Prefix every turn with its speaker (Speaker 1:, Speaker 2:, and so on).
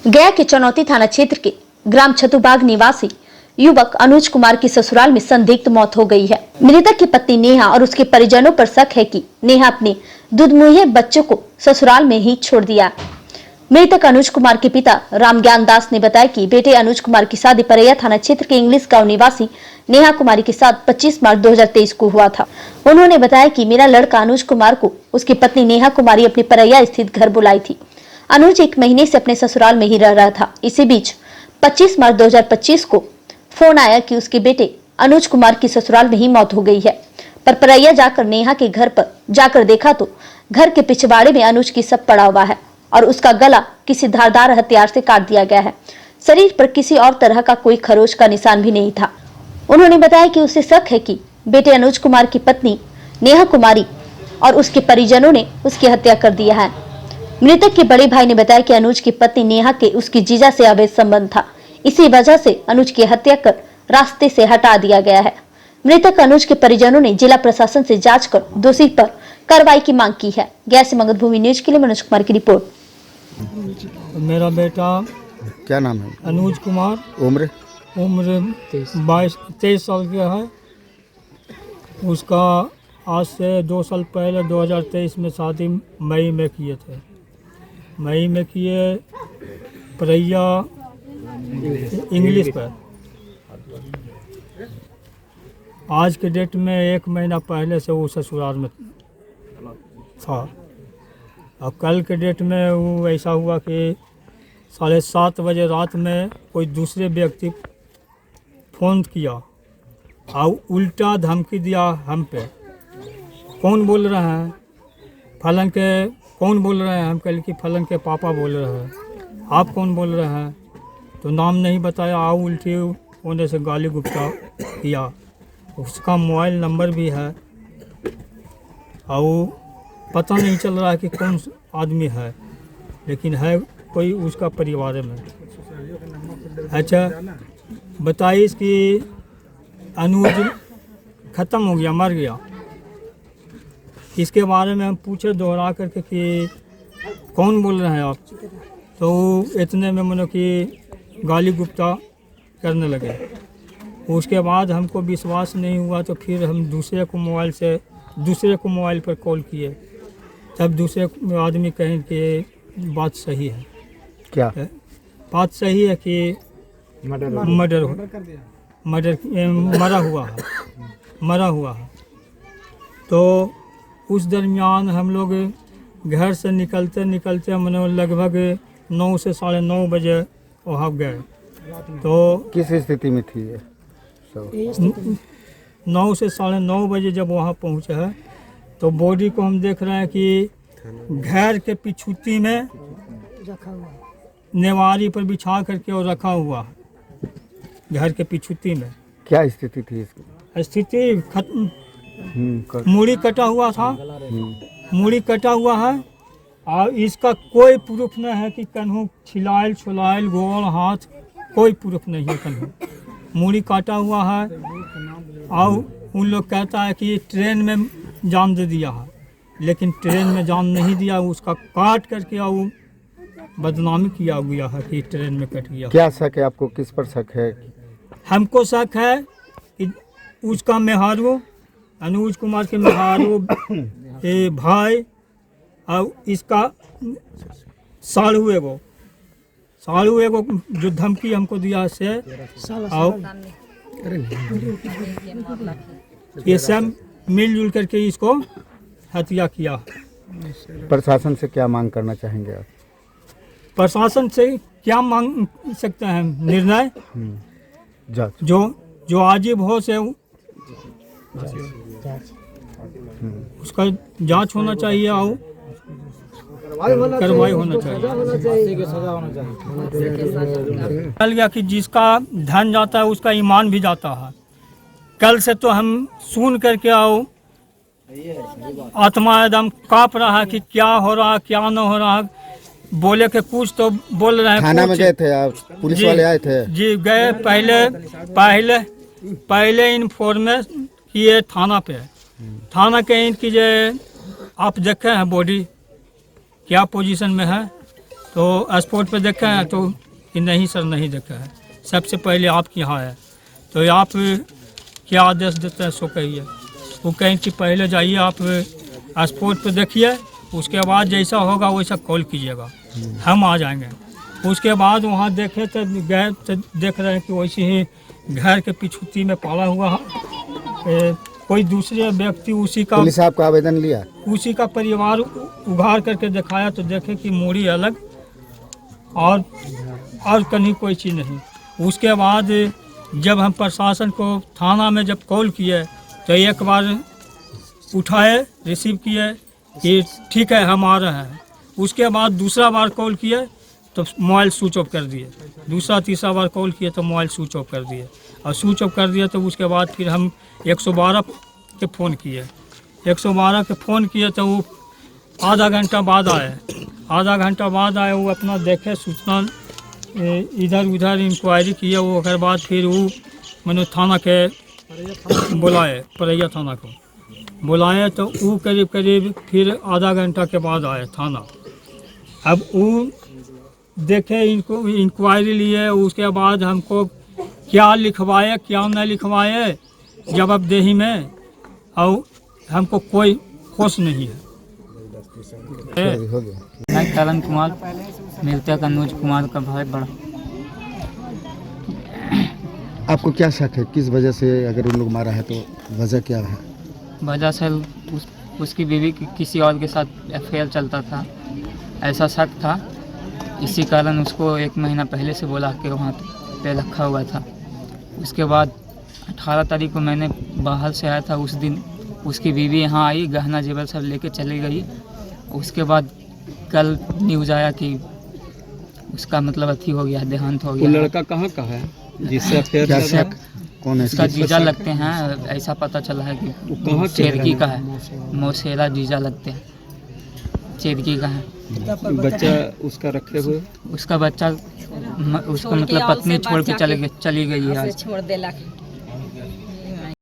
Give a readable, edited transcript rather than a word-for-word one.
Speaker 1: गया के चनौती थाना क्षेत्र के ग्राम छतुबाग निवासी युवक अनुज कुमार की ससुराल में संदिग्ध मौत हो गई है। मृतक की पत्नी नेहा और उसके परिजनों पर शक है कि नेहा अपने दूधमुहे बच्चों को ससुराल में ही छोड़ दिया। मृतक अनुज कुमार के पिता रामज्ञान दास ने बताया कि बेटे अनुज कुमार की शादी परैया थाना क्षेत्र के इंग्लिश गांव निवासी नेहा कुमारी के साथ 25 मार्च 2023 को हुआ था। उन्होंने बताया कि मेरा लड़का अनुज कुमार को उसकी पत्नी नेहा कुमारी अपने परैया स्थित घर बुलाई थी। अनुज 1 महीने से अपने ससुराल में ही रह रहा था। इसी बीच 25 मार्च 2025 को फोन आया कि उसके बेटे अनुज कुमार की ससुराल में ही मौत हो गई है। पर परैया जाकर नेहा के घर पर जाकर देखा तो घर के पिछवाड़े में अनुज की शव पड़ा हुआ है और उसका गला किसी धारदार हथियार से काट दिया गया है। शरीर पर किसी और तरह का कोई खरोच का निशान भी नहीं था। उन्होंने बताया कि उसे शक है कि बेटे अनुज कुमार की पत्नी नेहा कुमारी और उसके परिजनों ने उसकी हत्या कर दिया है। मृतक के बड़े भाई ने बताया कि अनुज की पत्नी नेहा के उसकी जीजा से अवैध संबंध था। इसी वजह से अनुज की हत्या कर रास्ते से हटा दिया गया है। मृतक अनुज के परिजनों ने जिला प्रशासन से जांच कर दोषी पर कार्रवाई की मांग की है। गया से मगध भूमि न्यूज के लिए मनोज कुमार की रिपोर्ट।
Speaker 2: मेरा बेटा
Speaker 3: क्या नाम है?
Speaker 2: अनुज कुमार,
Speaker 3: उम्र?
Speaker 2: उम्र 23 साल का है। उसका आज से 2 साल पहले 2023 में शादी मई में किए थे। मई में किए परैया इंग्लिश पर। आज के डेट में 1 महीना पहले से वो ससुराल में था। अब कल के डेट में वो ऐसा हुआ कि 7:30 बजे रात में कोई दूसरे व्यक्ति फ़ोन किया और उल्टा धमकी दिया हम पे। कौन बोल रहे हैं? फलन के। कौन बोल रहे हैं? हम कल कि फलन के पापा बोल रहे हैं। आप कौन बोल रहे हैं? तो नाम नहीं बताया। आओ उल्टी होने से गाली गुप्ता किया। उसका मोबाइल नंबर भी है और पता नहीं चल रहा है कि कौन आदमी है, लेकिन है कोई उसका परिवार में। अच्छा, 22 की अनुज ख़त्म हो गया, मर गया। इसके बारे में हम पूछे दोहरा करके कि कौन बोल रहे हैं आप, तो इतने में मनो कि गाली गुप्ता करने लगे। उसके बाद हमको विश्वास नहीं हुआ तो फिर हम दूसरे को मोबाइल पर कॉल किए। तब दूसरे आदमी कहें कि बात सही है।
Speaker 3: क्या
Speaker 2: बात सही है कि मरा हुआ है। तो उस दरमियान हम लोग घर से निकलते मनो लगभग 9 से 9:30 बजे वहाँ गए। तो
Speaker 3: किस स्थिति में थी ये?
Speaker 2: 9 से 9:30 बजे जब वहाँ पहुँचे हैं तो बॉडी को हम देख रहे हैं कि घर के पिछुती में नेवारी पर बिछा करके और रखा हुआ है। घर के पिछुती में
Speaker 3: क्या स्थिति थी इसकी?
Speaker 2: स्थिति मूड़ी कटा हुआ था। मूड़ी कटा हुआ है और इसका कोई प्रूफ नहीं है कि कन्हू छिलायल छुलायल गोड़ हाथ कोई प्रूफ नहीं है। कन्हू मूड़ी काटा हुआ है और उन लोग कहता है कि ट्रेन में जान दे दिया है, लेकिन ट्रेन में जान नहीं दिया। उसका काट करके और बदनामी किया गया है कि ट्रेन में कट गया।
Speaker 3: क्या शक है आपको? किस पर शक है?
Speaker 2: हमको शक है कि उसका मेहारू, अनुज कुमार के मेहारू भाई और इसका साड़ू एगो जो धमकी हमको दिया से और ये सब मिलजुल करके इसको हत्या किया।
Speaker 3: प्रशासन से क्या मांग करना चाहेंगे आप?
Speaker 2: प्रशासन से क्या मांग सकते हैं? निर्णय जो वाजिब हो से उसका जांच होना चाहिए और कार्रवाई होना चाहिए। कल गया कि जिसका धन जाता है उसका ईमान भी जाता है। कल से तो हम सुन करके आओ आत्मा एकदम काँप रहा है कि क्या हो रहा, क्या न हो रहा। बोले के कुछ तो बोल रहे हैं।
Speaker 3: थाना में गए थे आप? पुलिस वाले आए थे?
Speaker 2: जी गए। पहले इन्फॉर्मेशन किए थाना पे। थाना के कीजिए आप देखे हैं बॉडी क्या पोजीशन में है। तो स्पॉट पे देखा है तो कि नहीं सर नहीं देखा है, सबसे पहले आपके यहाँ है, तो आप क्या आदेश देते हैं सो कहिए। वो कहें कि पहले जाइए आप स्पॉट पे देखिए, उसके बाद जैसा होगा वैसा कॉल कीजिएगा, हम आ जाएंगे। उसके बाद वहाँ देखे तो गए तो देख रहे हैं कि वैसे ही घर के पिछुती में पाला हुआ है, कोई दूसरे व्यक्ति उसी का
Speaker 3: पुलिस आपका आवेदन लिया?
Speaker 2: उसी का परिवार उघाड़ करके दिखाया तो देखे कि मूड़ी अलग और कहीं कोई चीज़ नहीं। उसके बाद जब हम प्रशासन को थाना में जब कॉल किए तो एक बार उठाए रिसीव किए कि ठीक है हम आ रहे हैं। उसके बाद दूसरा बार कॉल किए तो मोबाइल स्विच ऑफ कर दिए, दूसरा तीसरा बार कॉल किए तो मोबाइल स्विच ऑफ कर दिए, और स्विच ऑफ कर दिया तो उसके बाद फिर हम 112 के फ़ोन किए, 112 के फ़ोन किए तो वो आधा घंटा बाद आए, वो अपना देखे सूचना इधर उधर इंक्वायरी किए, वो ओकर बाद फिर वो मैंने थाना के बुलाए, परैया थाना को बुलाए तो वो करीब फिर आधा घंटा के बाद आए थाना। अब वो देखे इनको इंक्वायरी लिए, उसके बाद हमको क्या लिखवाए क्या न लिखवाए जवाबदेही में, और हमको कोई होश नहीं है।
Speaker 3: हो गया।
Speaker 4: मैं करण कुमार, मृतक अनुज कुमार का भाई बड़ा।
Speaker 3: आपको क्या शक है, किस वजह से अगर उन लोग मारा है तो वजह क्या है?
Speaker 4: वजह से उसकी बीवी किसी और के साथ अफेयर चलता था, ऐसा शक था। इसी कारण उसको 1 महीना पहले से बोला के वहाँ पे रखा हुआ था। उसके बाद 18 तारीख को मैंने बाहर से आया था, उस दिन उसकी बीवी यहाँ आई, गहना जेवर सब लेके चली गई। उसके बाद कल न्यूज़ आया कि उसका मतलब अथी हो गया, देहांत हो
Speaker 5: वो
Speaker 4: गया।
Speaker 5: लड़का कहाँ का है जिससे अफेयर
Speaker 3: क्या
Speaker 5: चल रहा
Speaker 3: शक कौन है?
Speaker 4: उसका जीजा लगते हैं, ऐसा पता चला है
Speaker 5: वो
Speaker 4: कि
Speaker 5: कहाँ के
Speaker 4: चेरकी
Speaker 5: हैं?
Speaker 4: का है, मौसेरा जीजा लगते हैं, चेरकी का है।
Speaker 5: बच्चा उसका रखे हुए?
Speaker 4: उसका बच्चा उसका मतलब पत्नी छोड़ के चली गई है आज।